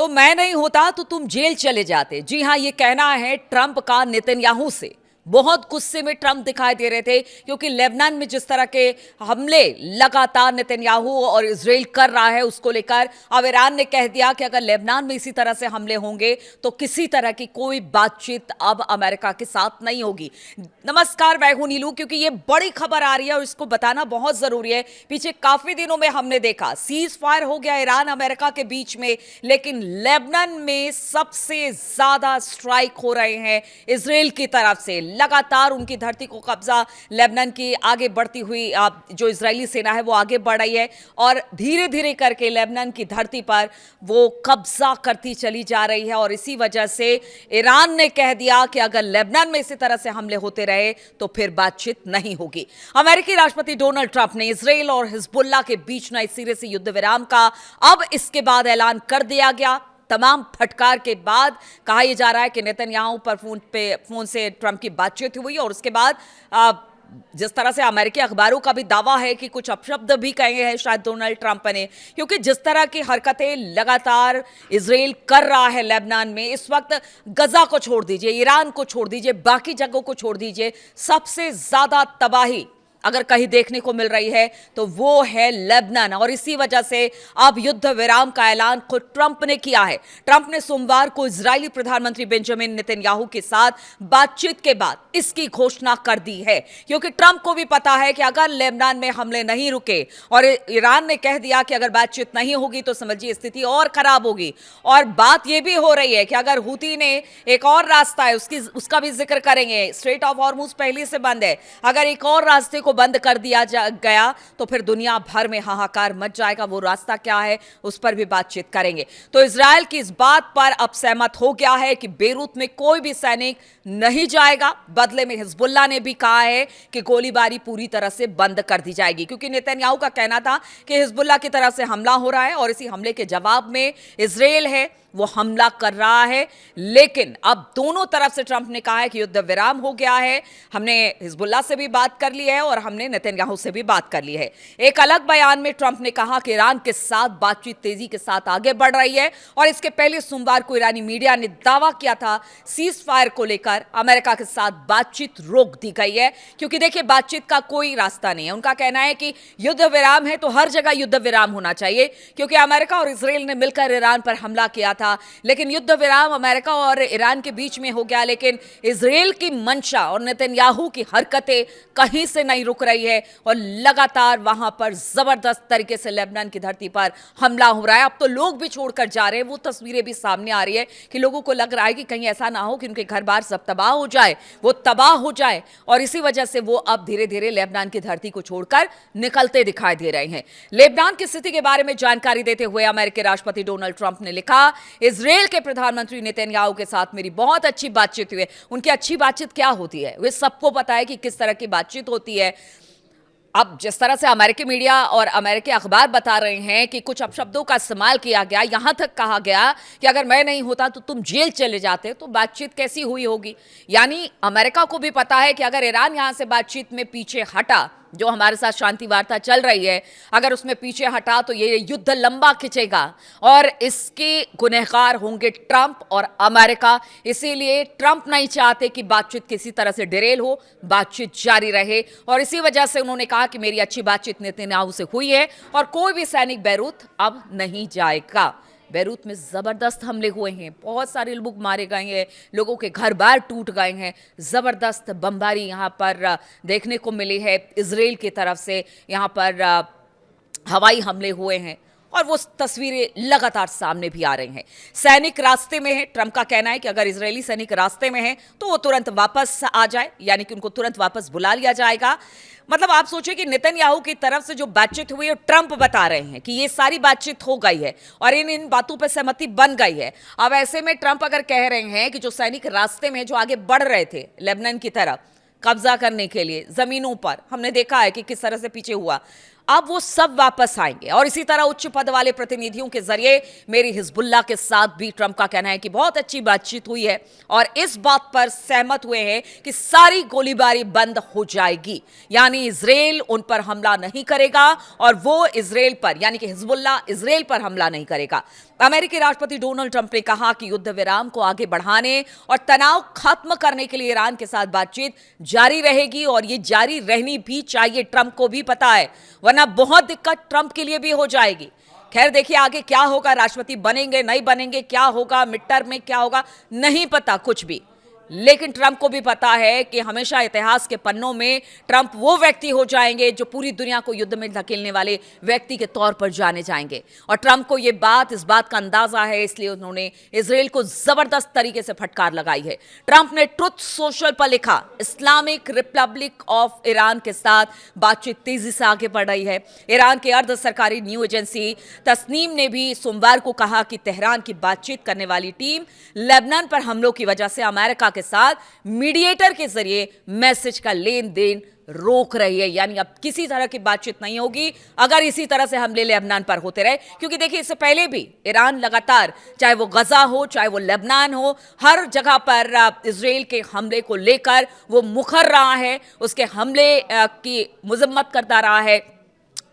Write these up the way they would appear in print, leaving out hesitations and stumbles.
तो मैं नहीं होता तो तुम जेल चले जाते। जी हां, ये कहना है ट्रंप का नेतन्याहू से। बहुत गुस्से में ट्रंप दिखाई दे रहे थे क्योंकि लेबनान में जिस तरह के हमले लगातार नेतन्याहू और इजराइल कर रहा है उसको लेकर अब ईरान ने कह दिया कि अगर लेबनान में इसी तरह से हमले होंगे तो किसी तरह की कोई बातचीत अब अमेरिका के साथ नहीं होगी। नमस्कार, मैं हूं नीलू। क्योंकि ये बड़ी खबर आ रही है और इसको बताना बहुत जरूरी है। पीछे काफी दिनों में हमने देखा सीज फायर हो गया ईरान अमेरिका के बीच में, लेकिन लेबनान में सबसे ज्यादा स्ट्राइक हो रहे हैं इजराइल की तरफ से। लगातार उनकी धरती को कब्जा लेबनान की आगे बढ़ती हुई जो इजरायली सेना है वो आगे बढ़ रही है और धीरे धीरे करके लेबनान की धरती पर वो कब्जा करती चली जा रही है। और इसी वजह से ईरान ने कह दिया कि अगर लेबनान में इसी तरह से हमले होते रहे तो फिर बातचीत नहीं होगी। अमेरिकी राष्ट्रपति डोनाल्ड ट्रंप ने इजराइल और हिजबुल्लाह के बीच नए सिरे से युद्ध विराम का अब इसके बाद ऐलान कर दिया गया। तमाम फटकार के बाद कहा यह जा रहा है कि नेतन्याहू पर फोन से ट्रंप की बातचीत हुई और उसके बाद जिस तरह से अमेरिकी अखबारों का भी दावा है कि कुछ अपशब्द भी कहे हैं शायद डोनाल्ड ट्रंप ने, क्योंकि जिस तरह की हरकतें लगातार इजराइल कर रहा है लेबनान में इस वक्त, गजा को छोड़ दीजिए, ईरान को छोड़ दीजिए, बाकी जगहों को छोड़ दीजिए, सबसे ज्यादा तबाही अगर कहीं देखने को मिल रही है तो वो है लेबनान। और इसी वजह से अब युद्ध विराम का ऐलान खुद ट्रंप ने किया है। ट्रंप ने सोमवार को इजरायली प्रधानमंत्री बेंजामिन नेतन्याहू के साथ बातचीत के बाद इसकी घोषणा कर दी है, क्योंकि ट्रंप को भी पता है कि अगर लेबनान में हमले नहीं रुके और ईरान ने कह दिया कि अगर बातचीत नहीं होगी तो समझिए स्थिति और खराब होगी। और बात यह भी हो रही है कि अगर हूती ने एक और रास्ता है उसका भी जिक्र करेंगे, स्ट्रेट ऑफ हॉर्मुज पहले से बंद है, अगर एक और रास्ते बंद कर दिया गया तो फिर दुनिया भर में हाहाकार मच जाएगा। वो रास्ता क्या है उस पर भी बातचीत करेंगे। तो इजराइल की इस बात पर अब सहमत हो गया है कि बेरूत में कोई भी सैनिक नहीं जाएगा। बदले में हिजबुल्लाह ने भी कहा है कि गोलीबारी पूरी तरह से बंद कर दी जाएगी, क्योंकि नेतन्याहू का कहना था कि हिजबुल्लाह की तरफ से हमला हो रहा है और इसी हमले के जवाब में इजराइल है वो हमला कर रहा है। लेकिन अब दोनों तरफ से ट्रंप ने कहा है कि युद्ध विराम हो गया है, हमने हिजबुल्लाह से भी बात कर ली है और हमने नेतन्याहू से भी बात कर ली है। एक अलग बयान में ट्रंप ने कहा कि ईरान के साथ बातचीत तेजी के साथ आगे बढ़ रही है और इसके पहले सोमवार को ईरानी मीडिया ने दावा किया था सीज फायर को लेकर अमेरिका के साथ बातचीत रोक दी गई है, क्योंकि देखिए बातचीत का कोई रास्ता नहीं है। उनका कहना है कि युद्ध विराम है तो हर जगह युद्ध विराम होना चाहिए, क्योंकि अमेरिका और इजराइल ने मिलकर ईरान पर हमला किया था। लेकिन युद्ध विराम अमेरिका और ईरान के बीच में हो गया, लेकिन इजराइल की मंशा और नेतन्याहू की हरकतें कहीं से नहीं रुक रही है और लगातार वहां पर जबरदस्त तरीके से लेबनान की धरती पर हमला हो रहा है। अब तो लोग भी छोड़कर जा रहे हैं, वो तस्वीरें भी सामने आ रही है कि लोगों को लग रहा है कि कहीं ऐसा ना हो कि उनके घर बार सब तबाह हो जाए, वो तबाह हो जाए। और इसी वजह से वो अब धीरे धीरे लेबनान की धरती को छोड़कर निकलते दिखाई दे रहे हैं। लेबनान की स्थिति के बारे में जानकारी देते हुए अमेरिकी राष्ट्रपति डोनाल्ड ट्रंप ने लिखा, इजराइल के प्रधानमंत्री नेतन्याहू के साथ मेरी बहुत अच्छी बातचीत हुई है। उनकी अच्छी बातचीत क्या होती है वे सबको पता है कि किस तरह की बातचीत होती है। अब जिस तरह से अमेरिकी मीडिया और अमेरिकी अखबार बता रहे हैं कि कुछ अपशब्दों का इस्तेमाल किया गया, यहां तक कहा गया कि अगर मैं नहीं होता तो तुम जेल चले जाते, तो बातचीत कैसी हुई होगी। यानी अमेरिका को भी पता है कि अगर ईरान यहां से बातचीत में पीछे हटा, जो हमारे साथ शांति वार्ता चल रही है, अगर उसमें पीछे हटा तो ये युद्ध लंबा खिंचेगा और इसके गुनहगार होंगे ट्रंप और अमेरिका। इसीलिए ट्रंप नहीं चाहते कि बातचीत किसी तरह से डिरेल हो, बातचीत जारी रहे। और इसी वजह से उन्होंने कहा कि मेरी अच्छी बातचीत नेतन्याहू से हुई है और कोई भी सैनिक बेरूत अब नहीं जाएगा। बेरूत में ज़बरदस्त हमले हुए हैं, बहुत सारे लोग मारे गए हैं, लोगों के घर बार टूट गए हैं, ज़बरदस्त बमबारी यहाँ पर देखने को मिली है। इजराइल की तरफ से यहाँ पर हवाई हमले हुए हैं और वो तस्वीरें लगातार सामने भी आ रही हैं। सैनिक रास्ते में है, ट्रंप का कहना है कि अगर इजरायली सैनिक रास्ते में हैं तो वो तुरंत वापस आ जाए, यानी कि उनको तुरंत वापस बुला लिया जाएगा। मतलब आप सोचिए कि नेतन्याहू की तरफ से जो बातचीत हुई है ट्रंप बता रहे हैं कि ये सारी बातचीत हो गई है और इन बातों पर सहमति बन गई है। अब ऐसे में ट्रंप अगर कह रहे हैं कि जो सैनिक रास्ते में जो आगे बढ़ रहे थे लेबनान की तरफ कब्जा करने के लिए जमीनों पर, हमने देखा है कि किस तरह से पीछे हुआ, अब वो सब वापस आएंगे। और इसी तरह उच्च पद वाले प्रतिनिधियों के जरिए मेरी हिजबुल्लाह के साथ भी ट्रंप का कहना है कि बहुत अच्छी बातचीत हुई है और इस बात पर सहमत हुए हैं कि सारी गोलीबारी बंद हो जाएगी, यानी इजराइल उन पर हमला नहीं करेगा और वो इजराइल पर, यानी कि हिजबुल्लाह इजराइल पर हमला नहीं करेगा। अमेरिकी राष्ट्रपति डोनाल्ड ट्रंप ने कहा कि युद्ध विराम को आगे बढ़ाने और तनाव खत्म करने के लिए ईरान के साथ बातचीत जारी रहेगी और ये जारी रहनी भी चाहिए। ट्रंप को भी पता है, वरना बहुत दिक्कत ट्रंप के लिए भी हो जाएगी। खैर देखिए आगे क्या होगा, राष्ट्रपति बनेंगे नहीं बनेंगे, क्या होगा, मिड टर्म में क्या होगा, नहीं पता कुछ भी। लेकिन ट्रंप को भी पता है कि हमेशा इतिहास के पन्नों में ट्रंप वो व्यक्ति हो जाएंगे जो पूरी दुनिया को युद्ध में धकेलने वाले व्यक्ति के तौर पर जाने जाएंगे। और ट्रंप को इस बात का अंदाजा है, इसलिए उन्होंने इजराइल को जबरदस्त तरीके से फटकार लगाई है। ट्रंप ने ट्रुथ सोशल पर लिखा, इस्लामिक रिपब्लिक ऑफ ईरान के साथ बातचीत तेजी से आगे बढ़ रही है। ईरान के अर्ध सरकारी न्यूज एजेंसी तस्नीम ने भी सोमवार को कहा कि तेहरान की बातचीत करने वाली टीम लेबनान पर हमलों की वजह से अमेरिका के साथ मीडिएटर के जरिए मैसेज का लेन देन रोक रही है, यानी अब किसी तरह की बातचीत नहीं होगी अगर इसी तरह से हमले लेबनान पर होते रहे। क्योंकि देखिए इससे पहले भी ईरान लगातार, चाहे वो गजा हो चाहे वो लेबनान हो, हर जगह पर इजराइल के हमले को लेकर वो मुखर रहा है, उसके हमले की मजम्मत करता रहा है।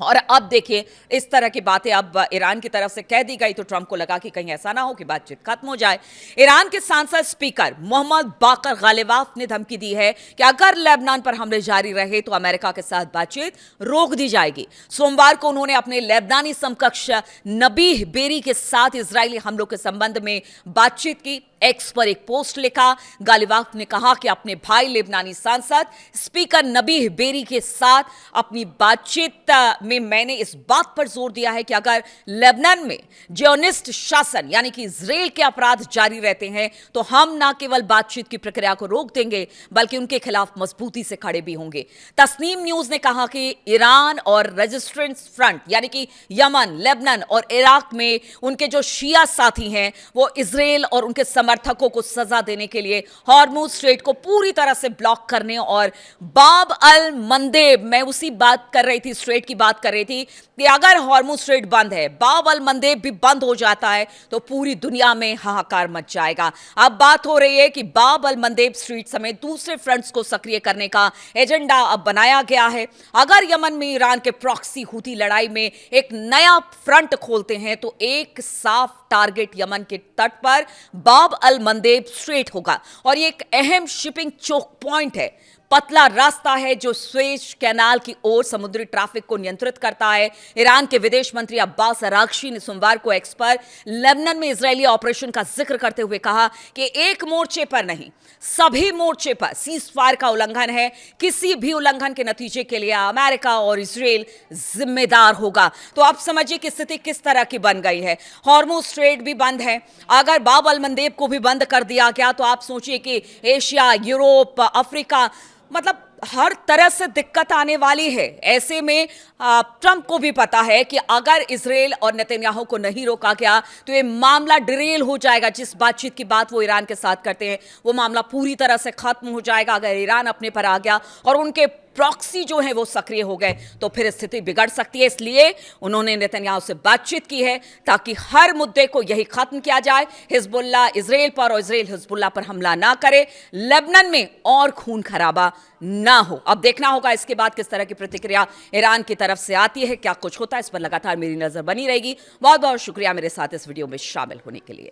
और अब देखिए इस तरह की बातें अब ईरान की तरफ से कह दी गई तो ट्रंप को लगा कि कहीं ऐसा ना हो कि बातचीत खत्म हो जाए। ईरान के सांसद स्पीकर मोहम्मद बाकर गालिबाफ ने धमकी दी है कि अगर लेबनान पर हमले जारी रहे तो अमेरिका के साथ बातचीत रोक दी जाएगी। सोमवार को उन्होंने अपने लेबनानी समकक्ष नबीह बेरी के साथ इजरायली हमलों के संबंध में बातचीत की। एक्स पर एक पोस्ट लिखा, गालिबाफ ने कहा कि अपने भाई लेबनानी सांसद स्पीकर नबीह बेरी के साथ अपनी बातचीत में मैंने इस बात पर जोर दिया है कि अगर लेबनान में जियोनिस्ट शासन यानी कि इजराइल के अपराध जारी रहते हैं तो हम न केवल बातचीत की प्रक्रिया को रोक देंगे बल्कि उनके खिलाफ मजबूती से खड़े भी होंगे। तस्नीम न्यूज ने कहा कि ईरान और रेजिस्टेंस फ्रंट यानी कि यमन, लेबनान और इराक में उनके जो शिया साथी हैं वो इजराइल और उनके समर्थकों को सजा देने के लिए हॉर्मुज स्ट्रेट को पूरी तरह से ब्लॉक करने और बाब अल मंदेब, मैं उसी बात कर रही थी, स्ट्रेट की बात कर रही थी कि अगर हॉर्मुज स्ट्रेट बंद है, बाब अल मंदेब भी बंद हो जाता है तो पूरी दुनिया में हाहाकार मच जाएगा। अब बात हो रही है कि बाब अल मंदेब स्ट्रेट समेत दूसरे फ्रंट्स को सक्रिय करने का एजेंडा अब बनाया गया है। अगर यमन में ईरान के प्रॉक्सी हूती लड़ाई में एक नया फ्रंट खोलते हैं तो एक साफ टारगेट यमन के तट पर बाब अल मंदेब स्ट्रेट होगा और ये एक अहम शिपिंग चोक पॉइंट है, पतला रास्ता है जो स्वेज कैनाल की ओर समुद्री ट्रैफिक को नियंत्रित करता है। ईरान के विदेश मंत्री अब्बास अरागची ने सोमवार को एक्स पर लेबनान में इजरायली ऑपरेशन का जिक्र करते हुए कहा कि एक मोर्चे पर नहीं, सभी मोर्चे पर सीज फायर का उल्लंघन है। किसी भी उल्लंघन के नतीजे के लिए अमेरिका और इजराइल जिम्मेदार होगा। तो आप समझिए कि स्थिति किस तरह की बन गई है। हॉर्मुज स्ट्रेट भी बंद है, अगर बाब अल मंदेब को भी बंद कर दिया गया तो आप सोचिए कि एशिया, यूरोप, अफ्रीका, मतलब हर तरह से दिक्कत आने वाली है। ऐसे में ट्रंप को भी पता है कि अगर इजराइल और नेतन्याहू को नहीं रोका गया तो ये मामला डिरेल हो जाएगा। जिस बातचीत की बात वो ईरान के साथ करते हैं वो मामला पूरी तरह से खत्म हो जाएगा। अगर ईरान अपने पर आ गया और उनके प्रॉक्सी जो है वो सक्रिय हो गए तो फिर स्थिति बिगड़ सकती है। इसलिए उन्होंने नेतन्याहू से बातचीत की है ताकि हर मुद्दे को यही खत्म किया जाए, हिजबुल्लाह इजराइल पर और इजराइल हिजबुल्लाह पर हमला ना करे, लेबनान में और खून खराबा ना हो। अब देखना होगा इसके बाद किस तरह की प्रतिक्रिया ईरान की तरफ से आती है, क्या कुछ होता है, इस पर लगातार मेरी नजर बनी रहेगी। बहुत बहुत शुक्रिया मेरे साथ इस वीडियो में शामिल होने के लिए।